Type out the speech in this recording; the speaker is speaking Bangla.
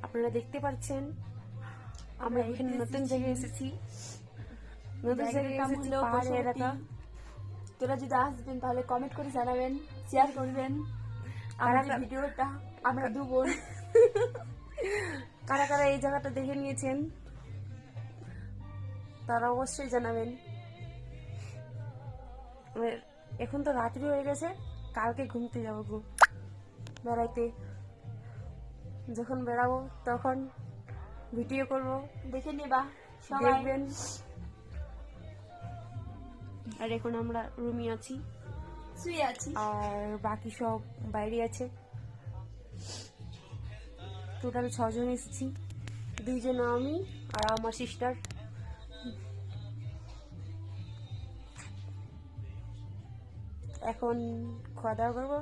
আপনারা দেখতে পাচ্ছেন আমরা এখানে নতুন জায়গায় এসেছি, নতুন জায়গায় এসেছি পাহাড়ি এলাকা। তোরা যদি আসবেন তাহলে কমেন্ট করে জানাবেন, শেয়ার করবেন আমাদের ভিডিওটা। আমরা দু বোন, কারা কারা এই জায়গাটা দেখে নিয়েছেন তারা অবশ্যই জানাবেন। এখন তো রাত্রি হয়ে গেছে, কালকে ঘুমতে যাবো বেড়াইতে। যখন বেড়াবো তখন ভিডিও করব, দেখে নেবা সবাই। দেখবেন। আর এখন আমরা রুমে আছি, শুয়ে আছি, আর বাকি সব বাইরে আছে। টোটাল 6 জন এসেছি, 2 জন আমি আর আমার সিস্টার। এখন খাওয়া দাওয়া করবো।